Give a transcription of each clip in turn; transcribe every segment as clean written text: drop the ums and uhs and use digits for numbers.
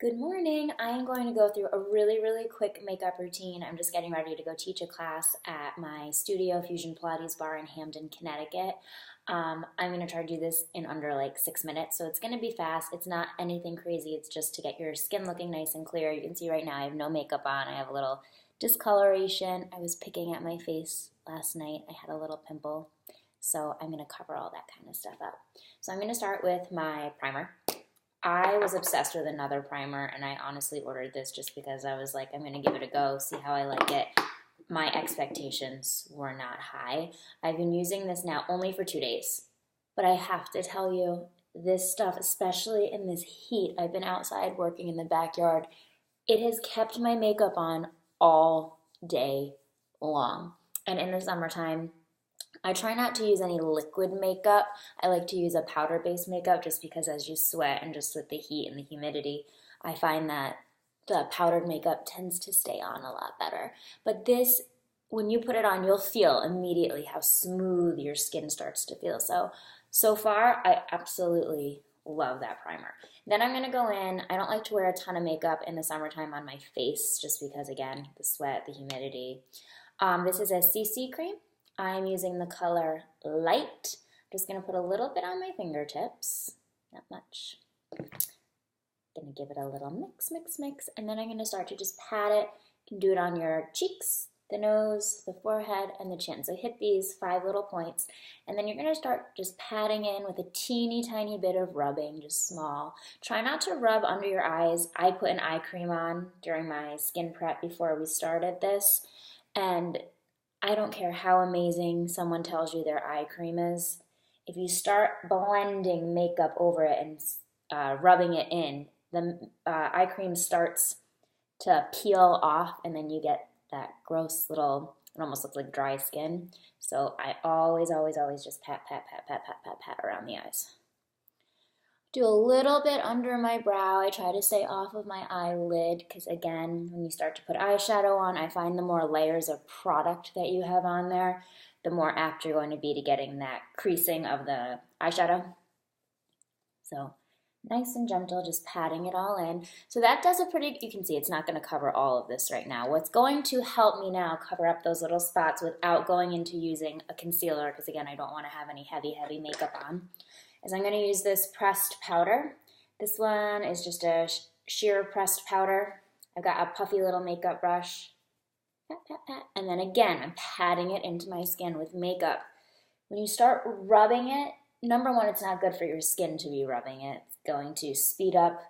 Good morning. I am going to go through a really quick makeup routine. I'm just getting ready to go teach a class at my Studio Fusion Pilates bar in Hamden, Connecticut. I'm going to try to do this in under like 6 minutes, so it's going to be fast. It's not anything crazy. It's just to get your skin looking nice and clear. You can see right now I have no makeup on. I have a little discoloration. I was picking at my face last night. I had a little pimple, so I'm going to cover all that kind of stuff up. So I'm going to start with my primer. I was obsessed with another primer, and I honestly ordered this just because I was like, I'm going to give it a go, see how I like it. My expectations were not high. I've been using this now only for 2 days, but I have to tell you, this stuff, especially in this heat, I've been outside working in the backyard, it has kept my makeup on all day long. And in the summertime, I try not to use any liquid makeup. I like to use a powder-based makeup just because as you sweat and just with the heat and the humidity, I find that the powdered makeup tends to stay on a lot better. But this, when you put it on, you'll feel immediately how smooth your skin starts to feel. So far, I absolutely love that primer. Then I'm going to go in. I don't like to wear a ton of makeup in the summertime on my face just because, again, the sweat, the humidity. This is a CC cream. I'm using the color Light. I'm just going to put a little bit on my fingertips, not much. Going to give it a little mix, and then I'm going to start to just pat it. You can do it on your cheeks, the nose, the forehead, and the chin. So hit these 5 little points, and then you're going to start just patting in with a teeny tiny bit of rubbing, just small. Try not to rub under your eyes. I put an eye cream on during my skin prep before we started this, and I don't care how amazing someone tells you their eye cream is. If you start blending makeup over it and rubbing it in, the eye cream starts to peel off, and then you get that gross little, it almost looks like dry skin. So I always just pat around the eyes. Do a little bit under my brow. I try to stay off of my eyelid because, again, when you start to put eyeshadow on, I find the more layers of product that you have on there, the more apt you're going to be to getting that creasing of the eyeshadow. So nice and gentle, just patting it all in. So that does a pretty, you can see it's not going to cover all of this right now. What's going to help me now cover up those little spots without going into using a concealer, because again, I don't want to have any heavy makeup on, is I'm going to use this pressed powder. This one is just a sheer pressed powder. I've got a puffy little makeup brush. Pat. And then again, I'm patting it into my skin with makeup. When you start rubbing it, number one, it's not good for your skin to be rubbing it. It's going to speed up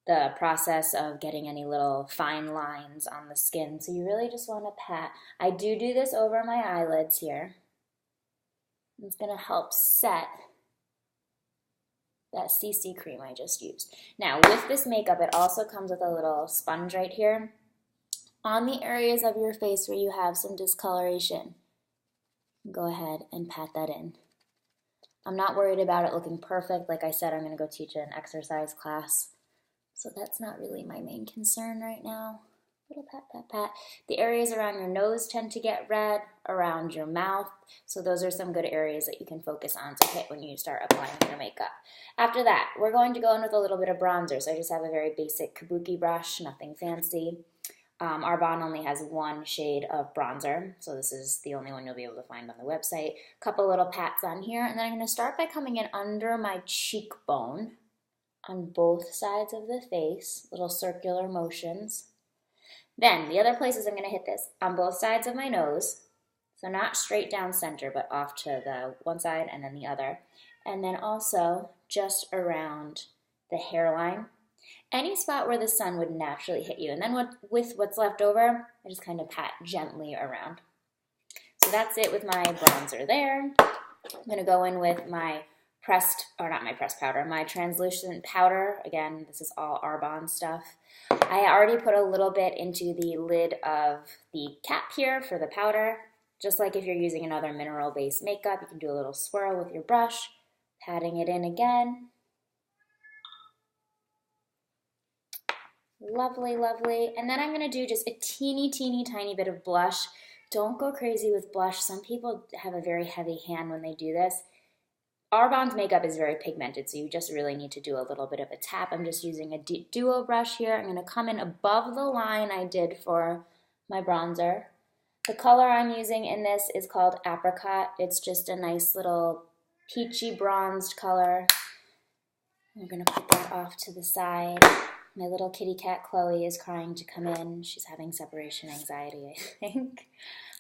the process of getting any little fine lines on the skin. So you really just want to pat. I do this over my eyelids here. It's going to help set that CC cream I just used. Now, with this makeup, it also comes with a little sponge right here. On the areas of your face where you have some discoloration, go ahead and pat that in. I'm not worried about it looking perfect. Like I said, I'm going to go teach an exercise class, so that's not really my main concern right now. Little pat. The areas around your nose tend to get red, around your mouth, so those are some good areas that you can focus on to hit when you start applying your makeup. After that, we're going to go in with a little bit of bronzer, so I just have a very basic kabuki brush, nothing fancy. Arbonne only has 1 shade of bronzer, so this is the only one you'll be able to find on the website. Couple little pats on here, and then I'm going to start by coming in under my cheekbone on both sides of the face, little circular motions. Then, the other places I'm going to hit this on both sides of my nose, so not straight down center, but off to the one side and then the other. And then also just around the hairline, any spot where the sun would naturally hit you. And then with what's left over, I just kind of pat gently around. So that's it with my bronzer there. I'm going to go in with my my translucent powder. Again, this is all Arbonne stuff. I already put a little bit into the lid of the cap here for the powder. Just like if you're using another mineral-based makeup, you can do a little swirl with your brush, patting it in again. Lovely. And then I'm going to do just a teeny tiny bit of blush. Don't go crazy with blush. Some people have a very heavy hand when they do this. Arbonne's makeup is very pigmented, so you just really need to do a little bit of a tap. I'm just using a duo brush here. I'm going to come in above the line I did for my bronzer. The color I'm using in this is called Apricot. It's just a nice little peachy bronzed color. I'm going to put that off to the side. My little kitty cat Chloe is crying to come in. She's having separation anxiety, I think.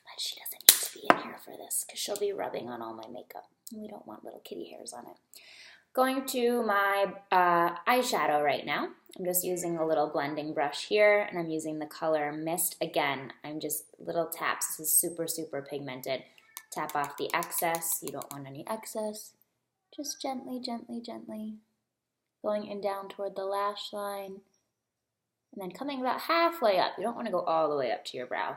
But she doesn't need to be in here for this because she'll be rubbing on all my makeup. We don't want little kitty hairs on it. Going to my eyeshadow right now. I'm just using a little blending brush here, and I'm using the color Mist. Again, I'm just little taps. This is super, super pigmented. Tap off the excess. You don't want any excess. Just gently, gently, gently. Going in down toward the lash line. And then coming about halfway up. You don't want to go all the way up to your brow.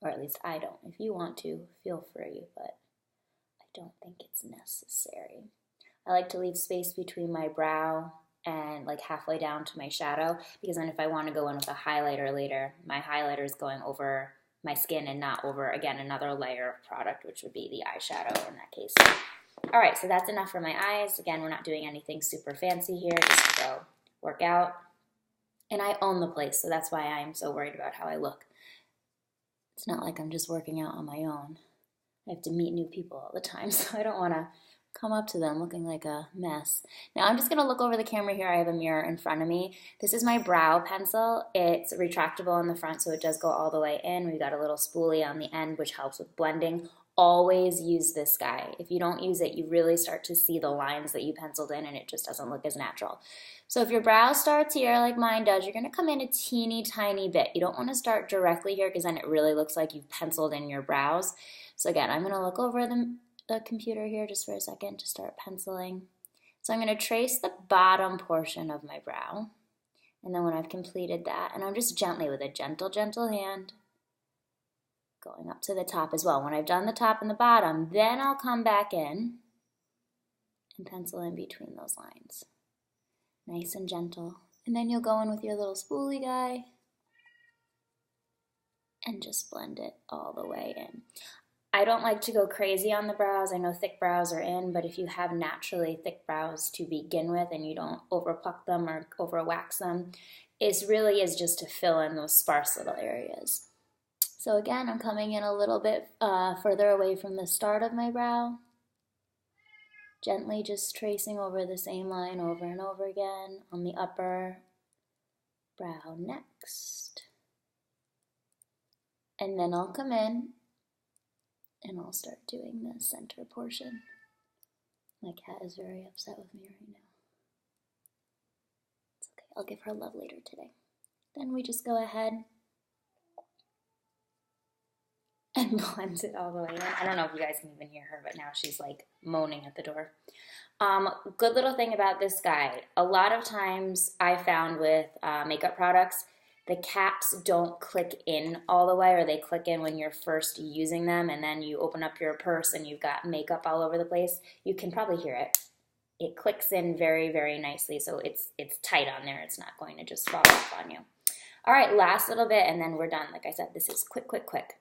Or at least I don't. If you want to, feel free, but I don't think it's necessary. I like to leave space between my brow and like halfway down to my shadow, because then if I want to go in with a highlighter later, my highlighter is going over my skin and not over, again, another layer of product, which would be the eyeshadow in that case. All right, so that's enough for my eyes. Again, we're not doing anything super fancy here, just to go work out. And I own the place, so that's why I'm so worried about how I look. It's not like I'm just working out on my own. I have to meet new people all the time, so I don't want to come up to them looking like a mess. Now I'm just going to look over the camera here. I have a mirror in front of me. This is my brow pencil. It's retractable in the front, so it does go all the way in. We've got a little spoolie on the end, which helps with blending. Always use this guy. If you don't use it, you really start to see the lines that you penciled in, and it just doesn't look as natural. So if your brow starts here like mine does, you're going to come in a teeny tiny bit. You don't want to start directly here because then it really looks like you've penciled in your brows. So again, I'm going to look over the computer here just for a second to start penciling. So I'm going to trace the bottom portion of my brow. And then when I've completed that, and I'm just gently with a gentle, gentle hand, going up to the top as well. When I've done the top and the bottom, then I'll come back in and pencil in between those lines. Nice and gentle. And then you'll go in with your little spoolie guy and just blend it all the way in. I don't like to go crazy on the brows. I know thick brows are in, but if you have naturally thick brows to begin with and you don't over pluck them or over wax them, it really is just to fill in those sparse little areas. So again, I'm coming in a little bit further away from the start of my brow. Gently just tracing over the same line over and over again on the upper brow next. And then I'll come in and I'll start doing the center portion. My cat is very upset with me right now. It's okay, I'll give her love later today. Then we just go ahead and blend it all the way in. I don't know if you guys can even hear her, but now she's like moaning at the door. Good little thing about this guy, a lot of times I found with makeup products, the caps don't click in all the way, or they click in when you're first using them, and then you open up your purse and you've got makeup all over the place. You can probably hear it. It clicks in very, very nicely, so it's tight on there. It's not going to just fall off on you. All right, last little bit, and then we're done. Like I said, this is quick, quick, quick.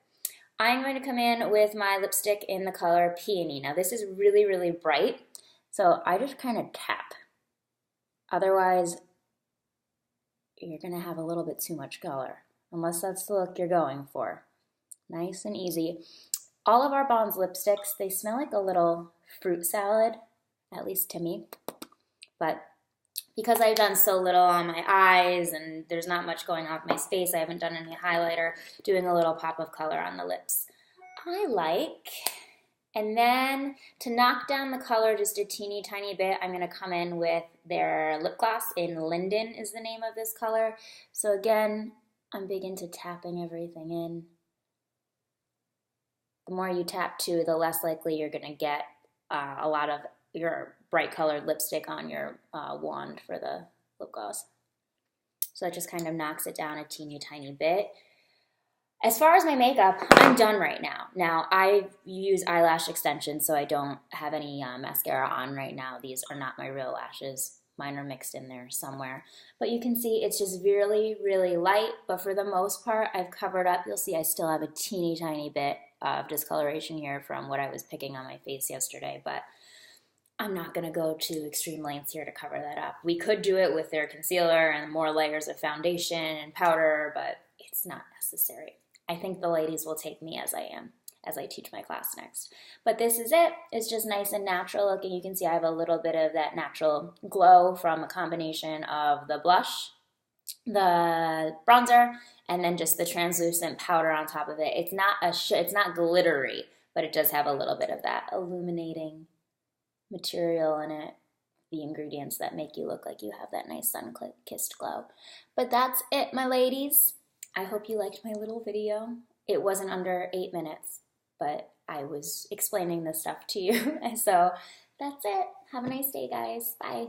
I'm going to come in with my lipstick in the color Peony. Now, this is really, really bright, so I just kind of tap. Otherwise, you're going to have a little bit too much color, unless that's the look you're going for. Nice and easy. All of Arbonne's lipsticks, they smell like a little fruit salad, at least to me. But because I've done so little on my eyes and there's not much going on with my face, I haven't done any highlighter, doing a little pop of color on the lips. I like. And then to knock down the color just a teeny tiny bit, I'm going to come in with their lip gloss in Linden is the name of this color. So again, I'm big into tapping everything in. The more you tap too, the less likely you're going to get a lot of your bright colored lipstick on your wand for the lip gloss. So that just kind of knocks it down a teeny tiny bit. As far as my makeup, I'm done right now. Now, I use eyelash extensions, so I don't have any mascara on right now. These are not my real lashes. Mine are mixed in there somewhere. But you can see it's just really, really light. But for the most part, I've covered up. You'll see I still have a teeny tiny bit of discoloration here from what I was picking on my face yesterday. But I'm not going to go to extreme lengths here to cover that up. We could do it with their concealer and more layers of foundation and powder, but it's not necessary. I think the ladies will take me as I am as I teach my class next. But this is it. It's just nice and natural looking. You can see I have a little bit of that natural glow from a combination of the blush, the bronzer, and then just the translucent powder on top of it. It's not glittery, but it does have a little bit of that illuminating material in it, the ingredients that make you look like you have that nice sun-kissed glow. But that's it, my ladies. I hope you liked my little video. It wasn't under 8 minutes, but I was explaining this stuff to you. So that's it. Have a nice day, guys. Bye.